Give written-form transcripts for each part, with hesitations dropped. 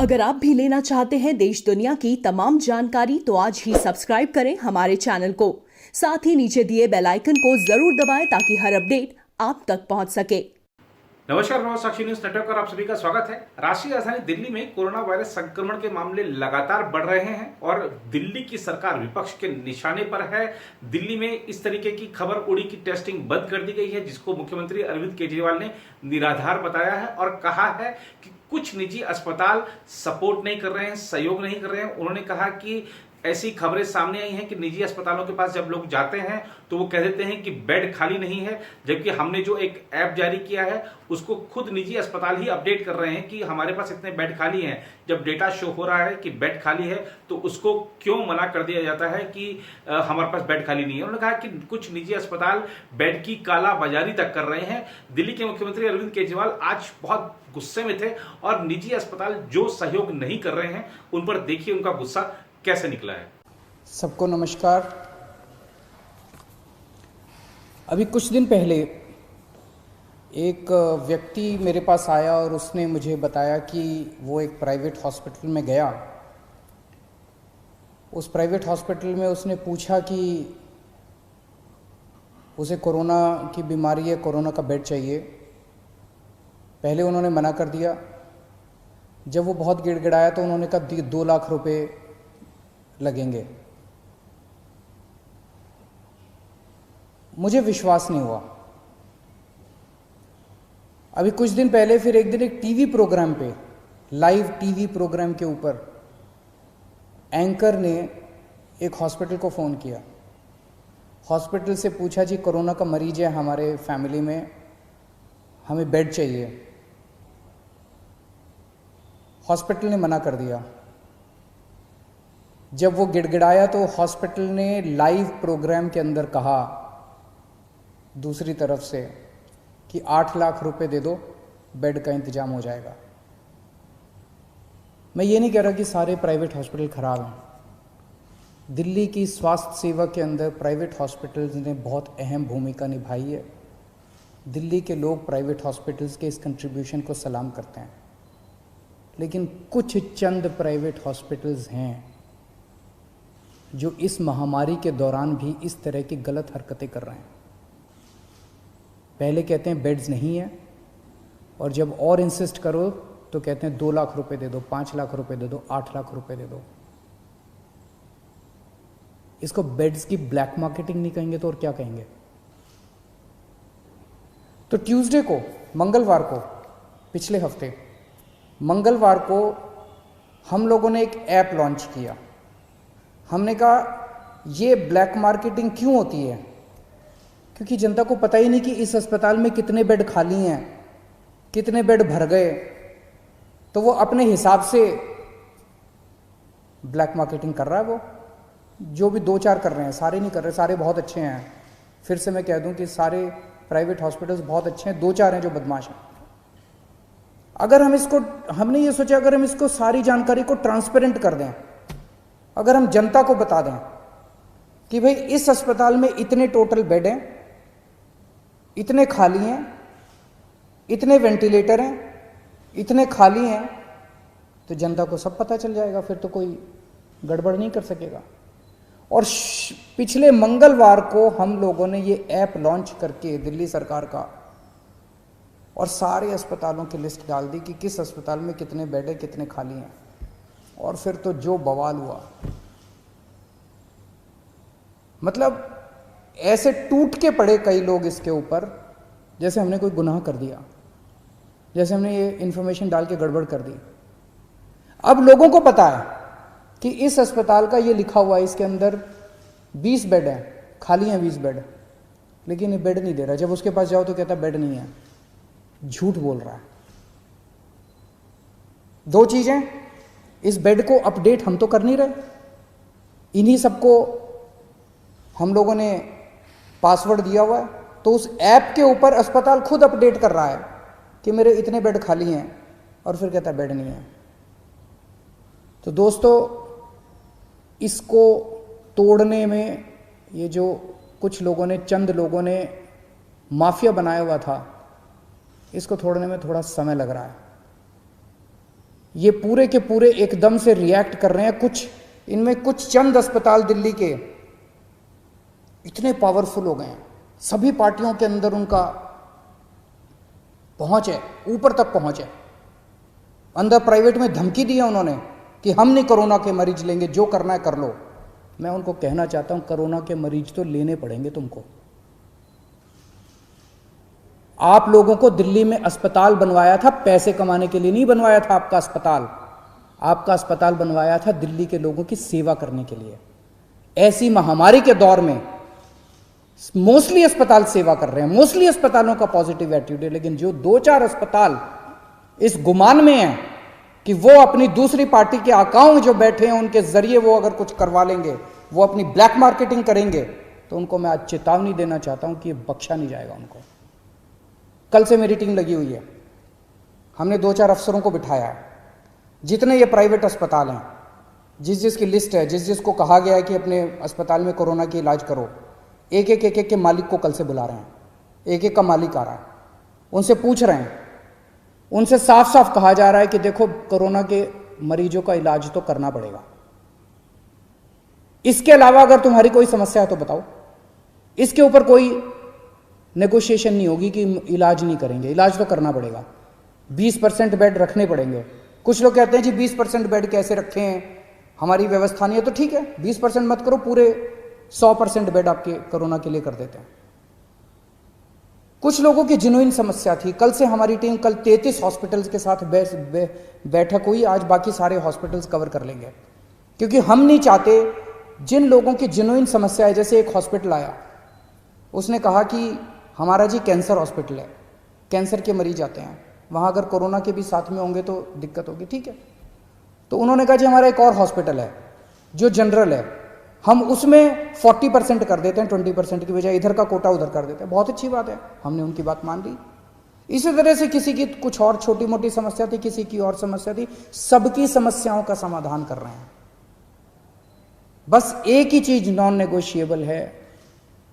अगर आप भी लेना चाहते हैं देश दुनिया की तमाम जानकारी तो आज ही सब्सक्राइब करें हमारे चैनल को। साथ ही नीचे दिए बेल आइकन को जरूर दबाएं ताकि हर अपडेट आप तक पहुंच सके। नमस्कार, मैं साक्षी न्यूज नेटवर्क पर आप सभी का स्वागत है। राष्ट्रीय राजधानी दिल्ली में कोरोना वायरस संक्रमण के मामले लगातार बढ़ रहे हैं और दिल्ली की सरकार विपक्ष के निशाने पर है। दिल्ली में इस तरीके की खबर उड़ी कि टेस्टिंग बंद कर दी गई है, जिसको मुख्यमंत्री अरविंद केजरीवाल ने निराधार बताया है और कहा है कि कुछ निजी अस्पताल सपोर्ट नहीं कर रहे हैं, सहयोग नहीं कर रहे हैं। उन्होंने कहा कि ऐसी खबरें सामने आई हैं कि निजी अस्पतालों के पास जब लोग जाते हैं तो वो कह देते हैं कि बेड खाली नहीं है, जबकि हमने जो एक ऐप जारी किया है उसको खुद निजी अस्पताल ही अपडेट कर रहे हैं कि हमारे पास इतने बेड खाली हैं। जब डेटा शो हो रहा है कि बेड खाली है तो उसको क्यों मना कर दिया जाता है कि हमारे पास बेड खाली नहीं है। उन्होंने कहा कि कुछ निजी अस्पताल बेड की कालाबाजारी तक कर रहे हैं। दिल्ली के मुख्यमंत्री अरविंद केजरीवाल आज बहुत गुस्से में थे और निजी अस्पताल जो सहयोग नहीं कर रहे हैं उन पर देखिए उनका गुस्सा कैसे निकला है। सबको नमस्कार। अभी कुछ दिन पहले एक व्यक्ति मेरे पास आया और उसने मुझे बताया कि वो एक प्राइवेट हॉस्पिटल में गया। उस प्राइवेट हॉस्पिटल में उसने पूछा कि उसे कोरोना की बीमारी है, कोरोना का बेड चाहिए। पहले उन्होंने मना कर दिया। जब वो बहुत गिड़गिड़ाया तो उन्होंने कहा 2 लाख रुपए लगेंगे। मुझे विश्वास नहीं हुआ। अभी कुछ दिन पहले फिर एक दिन एक टीवी प्रोग्राम पे, लाइव टीवी प्रोग्राम के ऊपर एंकर ने एक हॉस्पिटल को फ़ोन किया। हॉस्पिटल से पूछा जी कोरोना का मरीज है हमारे फैमिली में, हमें बेड चाहिए। हॉस्पिटल ने मना कर दिया। जब वो गिड़गिड़ाया तो हॉस्पिटल ने लाइव प्रोग्राम के अंदर कहा दूसरी तरफ से कि 8 लाख रुपए दे दो, बेड का इंतजाम हो जाएगा। मैं ये नहीं कह रहा कि सारे प्राइवेट हॉस्पिटल खराब हैं। दिल्ली की स्वास्थ्य सेवा के अंदर प्राइवेट हॉस्पिटल्स ने बहुत अहम भूमिका निभाई है। दिल्ली के लोग प्राइवेट हॉस्पिटल्स के इस कंट्रीब्यूशन को सलाम करते हैं। लेकिन कुछ चंद प्राइवेट हॉस्पिटल्स हैं जो इस महामारी के दौरान भी इस तरह की गलत हरकतें कर रहे हैं। पहले कहते हैं बेड्स नहीं है और जब और इंसिस्ट करो तो कहते हैं 2 लाख रुपए दे दो, 5 लाख रुपए दे दो, 8 लाख रुपए दे दो। इसको बेड्स की ब्लैक मार्केटिंग नहीं कहेंगे तो और क्या कहेंगे। तो ट्यूसडे को, मंगलवार को, पिछले हफ्ते मंगलवार को हम लोगों ने एक ऐप लॉन्च किया। हमने कहा ये ब्लैक मार्केटिंग क्यों होती है, क्योंकि जनता को पता ही नहीं कि इस अस्पताल में कितने बेड खाली हैं, कितने बेड भर गए। तो वो अपने हिसाब से ब्लैक मार्केटिंग कर रहा है। वो जो भी 2-4 कर रहे हैं, सारे नहीं कर रहे, सारे बहुत अच्छे हैं। फिर से मैं कह दूं कि सारे प्राइवेट हॉस्पिटल्स बहुत अच्छे हैं, 2-4 हैं जो बदमाश हैं। अगर हमने ये सोचा अगर हम इसको सारी जानकारी को ट्रांसपेरेंट कर दें, अगर हम जनता को बता दें कि भाई इस अस्पताल में इतने टोटल बेड हैं, इतने खाली हैं, इतने वेंटिलेटर हैं, इतने खाली हैं, तो जनता को सब पता चल जाएगा। फिर तो कोई गड़बड़ नहीं कर सकेगा। और पिछले मंगलवार को हम लोगों ने ये ऐप लॉन्च करके दिल्ली सरकार का और सारे अस्पतालों की लिस्ट डाल दी कि किस अस्पताल में कितने बेड हैं, कितने खाली हैं। और फिर तो जो बवाल हुआ, मतलब ऐसे टूट के पड़े कई लोग इसके ऊपर, जैसे हमने कोई गुनाह कर दिया, जैसे हमने ये इंफॉर्मेशन डाल के गड़बड़ कर दी। अब लोगों को पता है कि इस अस्पताल का ये लिखा हुआ है, इसके अंदर 20 बेड हैं, खाली हैं 20 बेड, लेकिन ये बेड नहीं दे रहा। जब उसके पास जाओ तो कहता बेड नहीं है, झूठ बोल रहा है। 2 चीजें, इस बेड को अपडेट हम तो कर नहीं रहे, इन्हीं सबको हम लोगों ने पासवर्ड दिया हुआ है। तो उस ऐप के ऊपर अस्पताल खुद अपडेट कर रहा है कि मेरे इतने बेड खाली हैं और फिर कहता है बेड नहीं है। तो दोस्तों, इसको तोड़ने में ये जो कुछ लोगों ने, चंद लोगों ने माफिया बनाया हुआ था, इसको तोड़ने में थोड़ा समय लग रहा है। ये पूरे के पूरे एकदम से रिएक्ट कर रहे हैं। कुछ इनमें कुछ चंद अस्पताल दिल्ली के इतने पावरफुल हो गए हैं, सभी पार्टियों के अंदर उनका पहुंच है, ऊपर तक पहुंच है। अंदर प्राइवेट में धमकी दी है उन्होंने कि हम नहीं कोरोना के मरीज लेंगे, जो करना है कर लो। मैं उनको कहना चाहता हूं, कोरोना के मरीज तो लेने पड़ेंगे तुमको। आप लोगों को दिल्ली में अस्पताल बनवाया था पैसे कमाने के लिए नहीं बनवाया था। आपका अस्पताल बनवाया था दिल्ली के लोगों की सेवा करने के लिए। ऐसी महामारी के दौर में मोस्टली अस्पताल सेवा कर रहे हैं, मोस्टली अस्पतालों का पॉजिटिव एटीट्यूड है। लेकिन जो 2-4 अस्पताल इस गुमान में हैं कि वो अपनी दूसरी पार्टी के अकाउंट जो बैठे हैं उनके जरिए वो अगर कुछ करवा लेंगे, वो अपनी ब्लैक मार्केटिंग करेंगे, तो उनको मैं आज चेतावनी देना चाहता हूं कि ये बख्शा नहीं जाएगा उनको। कल से मेरी टीम लगी हुई है, हमने 2-4 अफसरों को बिठाया है। जितने ये प्राइवेट अस्पताल हैं, जिसकी लिस्ट है, जिसको कहा गया है कि अपने अस्पताल में कोरोना की इलाज करो, एक एक के मालिक को कल से बुला रहे हैं। एक का मालिक आ रहा है, उनसे पूछ रहे हैं, उनसे साफ साफ कहा जा रहा है कि देखो कोरोना के मरीजों का इलाज तो करना पड़ेगा। इसके अलावा अगर तुम्हारी कोई समस्या है तो बताओ। इसके ऊपर कोई नेगोशिएशन नहीं होगी कि इलाज नहीं करेंगे, इलाज तो करना पड़ेगा। 20% बेड रखने पड़ेंगे। कुछ लोग कहते हैं जी 20% बेड कैसे रखे हैं, हमारी व्यवस्था नहीं है। तो ठीक है, 20% मत करो, पूरे 100% बेड आपके कोरोना के लिए कर देते हैं। कुछ लोगों की जेन्युइन समस्या थी। कल से हमारी टीम, कल 33 हॉस्पिटल्स के साथ बैठक हुई। आज बाकी सारे हॉस्पिटल्स कवर कर लेंगे, क्योंकि हम नहीं चाहते जिन लोगों की जेन्युइन समस्या है। जैसे एक हॉस्पिटल आया, उसने कहा कि हमारा जी कैंसर हॉस्पिटल है, कैंसर के मरीज आते हैं, वहाँ अगर कोरोना के भी साथ में होंगे तो दिक्कत होगी। ठीक है, तो उन्होंने कहा जी हमारा एक और हॉस्पिटल है जो जनरल है, हम उसमें 40% कर देते हैं, 20% की बजाय इधर का कोटा उधर कर देते हैं। बहुत अच्छी बात है, हमने उनकी बात मान ली। इसी तरह से किसी की कुछ और छोटी मोटी समस्या थी, किसी की और समस्या थी, सबकी समस्याओं का समाधान कर रहे हैं। बस एक ही चीज नॉन नेगोशिएबल है,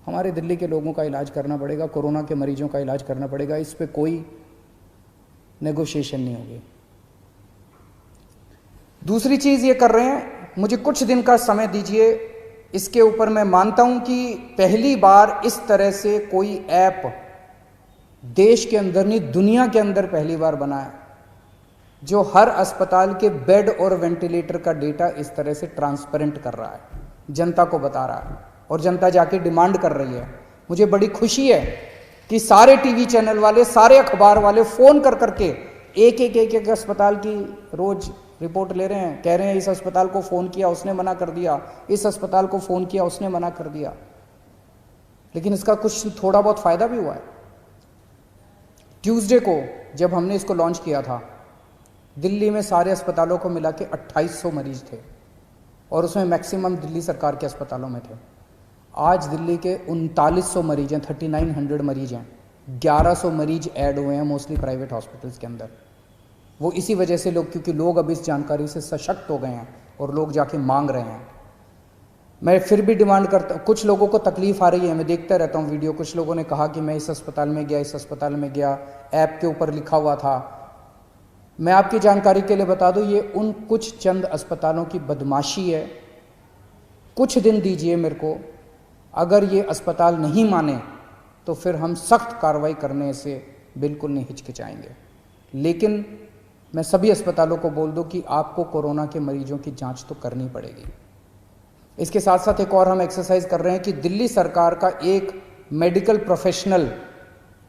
हमारे दिल्ली के लोगों का इलाज करना पड़ेगा, कोरोना के मरीजों का इलाज करना पड़ेगा। इस पे कोई नेगोशिएशन नहीं होगी। दूसरी चीज ये कर रहे हैं, मुझे कुछ दिन का समय दीजिए, इसके ऊपर मैं मानता हूं कि पहली बार इस तरह से कोई ऐप देश के अंदर नहीं दुनिया के अंदर पहली बार बना है, जो हर अस्पताल के बेड और वेंटिलेटर का डेटा इस तरह से ट्रांसपेरेंट कर रहा है, जनता को बता रहा है, और जनता जाके डिमांड कर रही है। मुझे बड़ी खुशी है कि सारे टीवी चैनल वाले, सारे अखबार वाले फोन कर करके एक अस्पताल की रोज रिपोर्ट ले रहे हैं, कह रहे हैं इस अस्पताल को फोन किया उसने मना कर दिया, इस अस्पताल को फोन किया उसने मना कर दिया। लेकिन इसका कुछ थोड़ा बहुत फायदा भी हुआ है। ट्यूसडे को जब हमने इसको लॉन्च किया था, दिल्ली में सारे अस्पतालों को मिला के 2800 मरीज थे, और उसमें मैक्सिमम दिल्ली सरकार के अस्पतालों में थे। आज दिल्ली के 3900 मरीज हैं, 3900 मरीज हैं, 1100 मरीज ऐड हुए हैं मोस्टली प्राइवेट हॉस्पिटल्स के अंदर। वो इसी वजह से लोग, क्योंकि लोग अब इस जानकारी से सशक्त हो गए हैं और लोग जाके मांग रहे हैं। मैं फिर भी डिमांड करता हूँ, कुछ लोगों को तकलीफ आ रही है, मैं देखता रहता हूँ वीडियो। कुछ लोगों ने कहा कि मैं इस अस्पताल में गया, इस अस्पताल में गया, ऐप के ऊपर लिखा हुआ था। मैं आपकी जानकारी के लिए बता दूं, ये उन कुछ चंद अस्पतालों की बदमाशी है। कुछ दिन दीजिए मेरे को, अगर ये अस्पताल नहीं माने तो फिर हम सख्त कार्रवाई करने से बिल्कुल नहीं हिचकिचाएंगे। लेकिन मैं सभी अस्पतालों को बोल दूं कि आपको कोरोना के मरीजों की जांच तो करनी पड़ेगी। इसके साथ साथ एक और हम एक्सरसाइज कर रहे हैं कि दिल्ली सरकार का एक मेडिकल प्रोफेशनल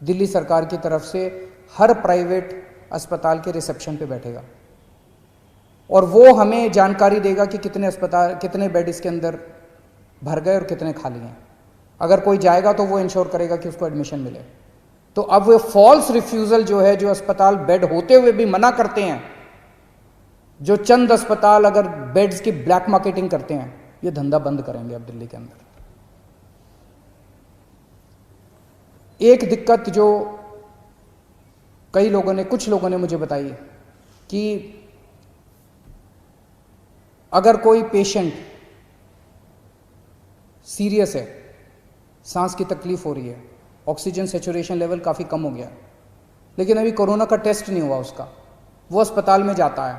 दिल्ली सरकार की तरफ से हर प्राइवेट अस्पताल के रिसेप्शन पे बैठेगा, और वो हमें जानकारी देगा कि कितने बेड इसके अंदर भर गए और कितने खाली हैं। अगर कोई जाएगा तो वो इंश्योर करेगा कि उसको एडमिशन मिले। तो अब वो फॉल्स रिफ्यूजल जो है, जो अस्पताल बेड होते हुए भी मना करते हैं, जो चंद अस्पताल अगर बेड्स की ब्लैक मार्केटिंग करते हैं, ये धंधा बंद करेंगे अब दिल्ली के अंदर। एक दिक्कत जो कुछ लोगों ने मुझे बताई कि अगर कोई पेशेंट सीरियस है, सांस की तकलीफ हो रही है, ऑक्सीजन सैचुरेशन लेवल काफ़ी कम हो गया है, लेकिन अभी कोरोना का टेस्ट नहीं हुआ उसका, वो अस्पताल में जाता है,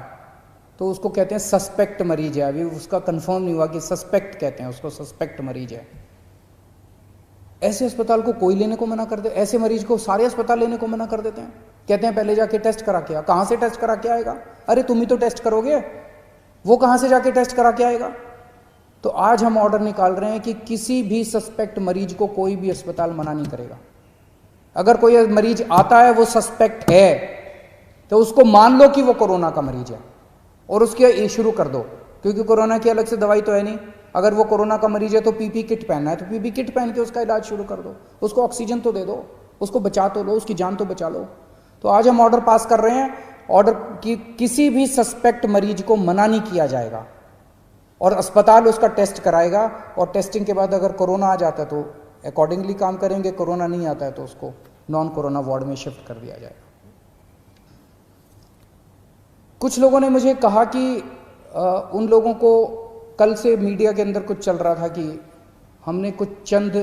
तो उसको कहते हैं सस्पेक्ट मरीज है, अभी उसका कंफर्म नहीं हुआ कि सस्पेक्ट कहते हैं उसको, सस्पेक्ट मरीज है। ऐसे अस्पताल को कोई लेने को मना कर दे, ऐसे मरीज को सारे अस्पताल लेने को मना कर देते हैं, कहते हैं पहले जाके टेस्ट करा के आ। कहाँ से टेस्ट करा के आएगा? अरे तुम ही तो टेस्ट करोगे, वो कहाँ से जाके टेस्ट करा के आएगा? तो आज हम ऑर्डर निकाल रहे हैं कि किसी भी सस्पेक्ट मरीज को कोई भी अस्पताल मना नहीं करेगा। अगर कोई मरीज आता है वो सस्पेक्ट है तो उसको मान लो कि वो कोरोना का मरीज है और उसके शुरू कर दो, क्योंकि कोरोना की अलग से दवाई तो है नहीं। अगर वो कोरोना का मरीज है तो पीपी किट पहनना है तो पीपी किट पहन के उसका इलाज शुरू कर दो, उसको ऑक्सीजन तो दे दो, उसको बचा तो लो, उसकी जान तो बचा लो। तो आज हम ऑर्डर पास कर रहे हैं, ऑर्डर कि किसी भी सस्पेक्ट मरीज को मना नहीं किया जाएगा और अस्पताल उसका टेस्ट कराएगा और टेस्टिंग के बाद अगर कोरोना आ जाता है तो अकॉर्डिंगली काम करेंगे, कोरोना नहीं आता है तो उसको नॉन कोरोना वार्ड में शिफ्ट कर दिया जाएगा। कुछ लोगों ने मुझे कहा कि उन लोगों को कल से मीडिया के अंदर कुछ चल रहा था कि हमने कुछ चंद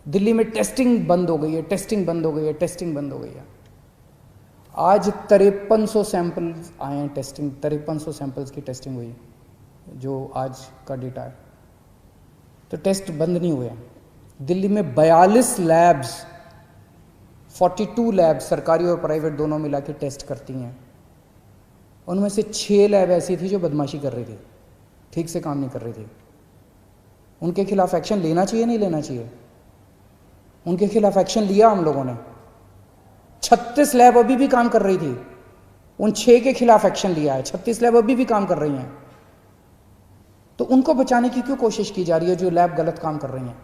दिल्ली में टेस्टिंग बंद हो गई है, टेस्टिंग बंद हो गई है, टेस्टिंग बंद हो गई है। आज 5300 सैंपल्स आए हैं टेस्टिंग, 5300 सैंपल्स की टेस्टिंग हुई जो आज का डेटा है। तो टेस्ट बंद नहीं हुए हैं। दिल्ली में 42 लैब्स, 42 लैब्स सरकारी और प्राइवेट दोनों मिला के टेस्ट करती हैं। उनमें से 6 लैब ऐसी थी जो बदमाशी कर रही थी, ठीक से काम नहीं कर रही थी। उनके खिलाफ एक्शन लेना चाहिए, नहीं लेना चाहिए? उनके खिलाफ एक्शन लिया हम लोगों ने। 36 लैब अभी भी काम कर रही थी, उन 6 के खिलाफ एक्शन लिया है। 36 लैब अभी भी काम कर रही हैं। तो उनको बचाने की क्यों कोशिश की जा रही है जो लैब गलत काम कर रही हैं?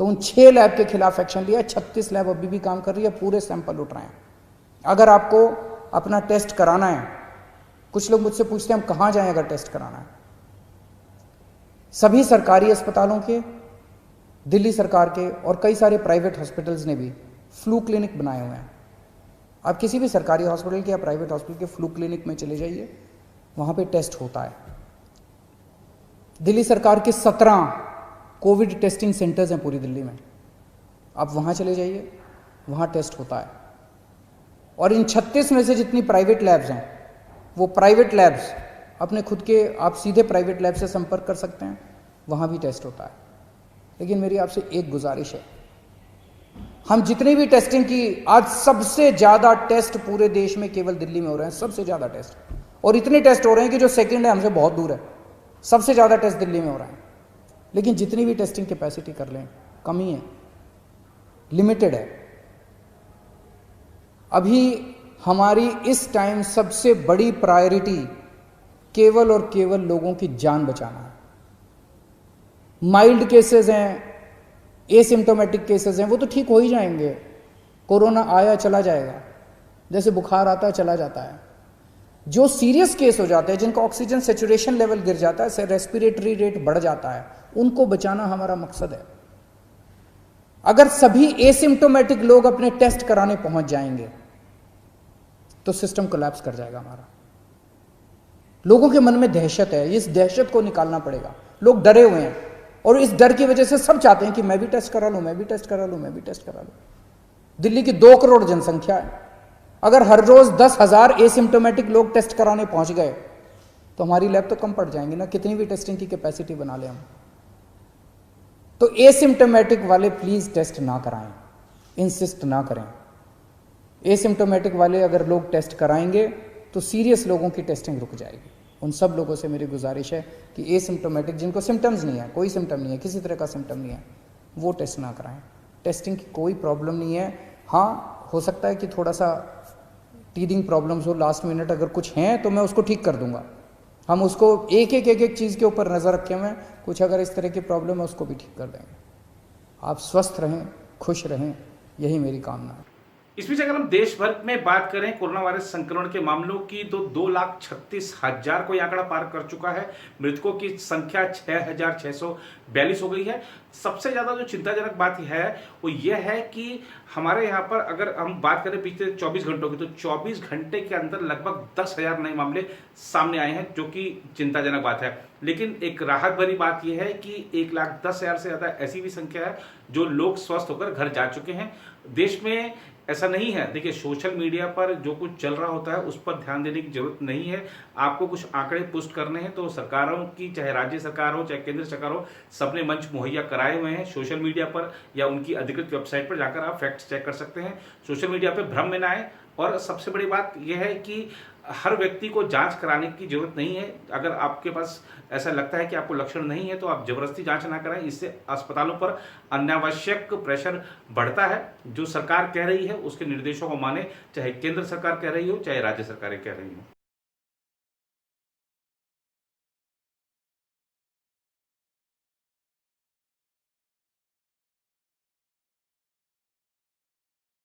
तो उन 6 लैब के खिलाफ एक्शन लिया, 36 लैब अभी भी काम कर रही है, पूरे सैंपल उठ रहे हैं। अगर आपको अपना टेस्ट कराना है, कुछ लोग मुझसे पूछते हैं हम कहाँ जाएं अगर टेस्ट कराना है? सभी सरकारी अस्पतालों के, दिल्ली सरकार के और कई सारे प्राइवेट हॉस्पिटल्स ने भी फ्लू क्लिनिक बनाए हुए हैं। आप किसी भी सरकारी हॉस्पिटल के या प्राइवेट हॉस्पिटल के फ्लू क्लिनिक में चले जाइए, वहाँ पे टेस्ट होता है। दिल्ली सरकार के 17 कोविड टेस्टिंग सेंटर्स हैं पूरी दिल्ली में, आप वहाँ चले जाइए, वहाँ टेस्ट होता है। और इन 36 में से जितनी प्राइवेट लैब्स हैं, वो प्राइवेट लैब्स अपने खुद के, आप सीधे प्राइवेट लैब से संपर्क कर सकते हैं, वहाँ भी टेस्ट होता है। लेकिन मेरी आपसे एक गुजारिश है, हम जितनी भी टेस्टिंग की, आज सबसे ज़्यादा टेस्ट पूरे देश में केवल दिल्ली में हो रहे हैं, सबसे ज़्यादा टेस्ट। और इतने टेस्ट हो रहे हैं कि जो सेकंड है हमसे बहुत दूर है, सबसे ज़्यादा टेस्ट दिल्ली में हो रहा है। लेकिन जितनी भी टेस्टिंग कैपेसिटी कर लें, कमी है, लिमिटेड है। अभी हमारी इस टाइम सबसे बड़ी प्रायोरिटी केवल और केवल लोगों की जान बचाना है। माइल्ड केसेस हैं, एसिम्टोमेटिक केसेस हैं, वो तो ठीक हो ही जाएंगे। कोरोना आया चला जाएगा, जैसे बुखार आता है चला जाता है। जो सीरियस केस हो जाते हैं, जिनका ऑक्सीजन सैचुरेशन लेवल गिर जाता है, रेस्पिरेटरी रेट बढ़ जाता है, उनको बचाना हमारा मकसद है। अगर सभी एसिम्टोमेटिक लोग अपने टेस्ट कराने पहुंच जाएंगे तो सिस्टम कोलैप्स कर जाएगा हमारा। लोगों के मन में दहशत है, इस दहशत को निकालना पड़ेगा। लोग डरे हुए हैं और इस डर की वजह से सब चाहते हैं कि मैं भी टेस्ट करा लूं, मैं भी टेस्ट करा लूं, मैं भी टेस्ट करा लूं। दिल्ली की 2 करोड़ जनसंख्या है। अगर हर रोज 10,000 एसिम्टोमेटिक लोग टेस्ट कराने पहुंच गए तो हमारी लैब तो कम पड़ जाएंगी ना, कितनी भी टेस्टिंग की कैपेसिटी बना ले हम। तो एसिम्टोमेटिक वाले प्लीज टेस्ट ना कराएं, इंसिस्ट ना करें। एसिम्टोमेटिक वाले अगर लोग टेस्ट कराएंगे तो सीरियस लोगों की टेस्टिंग रुक जाएगी। उन सब लोगों से मेरी गुजारिश है कि एसिम्टोमेटिक, जिनको सिम्टम्स नहीं है, कोई सिम्टम नहीं है, किसी तरह का सिम्टम नहीं है, वो टेस्ट ना कराएं। टेस्टिंग की कोई प्रॉब्लम नहीं है। हाँ, हो सकता है कि थोड़ा सा टीदिंग प्रॉब्लम्स हो लास्ट मिनट, अगर कुछ हैं तो मैं उसको ठीक कर दूंगा। हम उसको एक एक चीज़ के ऊपर नज़र रखे हुए हैं, कुछ अगर इस तरह की प्रॉब्लम है उसको भी ठीक कर देंगे। आप स्वस्थ रहें, खुश रहें, यही मेरी कामना है। इस बीच अगर हम देश भर में बात करें कोरोना वायरस संक्रमण के मामलों की तो 2,36,000 को आंकड़ा पार कर चुका है। मृतकों की संख्या 6,642 हो गई है। सबसे ज्यादा जो चिंताजनक बात है वो यह है कि हमारे यहाँ पर अगर हम बात करें पिछले 24 घंटों की, तो 24 घंटे के अंदर लगभग 10,000 नए मामले सामने आए हैं, जो कि चिंताजनक बात है। लेकिन एक राहत भरी बात यह है कि 1,10,000 से ज्यादा ऐसी भी संख्या है जो लोग स्वस्थ होकर घर जा चुके हैं। देश में ऐसा नहीं है। देखिए, सोशल मीडिया पर जो कुछ चल रहा होता है उस पर ध्यान देने की जरूरत नहीं है। आपको कुछ आंकड़े पुष्ट करने हैं तो सरकारों की, चाहे राज्य सरकार हो चाहे केंद्र सरकार हो, सबने मंच मुहैया कराए हुए हैं सोशल मीडिया पर या उनकी अधिकृत वेबसाइट पर जाकर आप फैक्ट चेक कर सकते हैं। सोशल मीडिया पर भ्रम में ना आए। और सबसे बड़ी बात यह है कि हर व्यक्ति को जांच कराने की जरूरत नहीं है। अगर आपके पास ऐसा लगता है कि आपको लक्षण नहीं है तो आप जबरदस्ती जांच ना कराएं। इससे अस्पतालों पर अनावश्यक प्रेशर बढ़ता है। जो सरकार कह रही है उसके निर्देशों को माने, चाहे केंद्र सरकार कह रही हो चाहे राज्य सरकारें कह रही हो।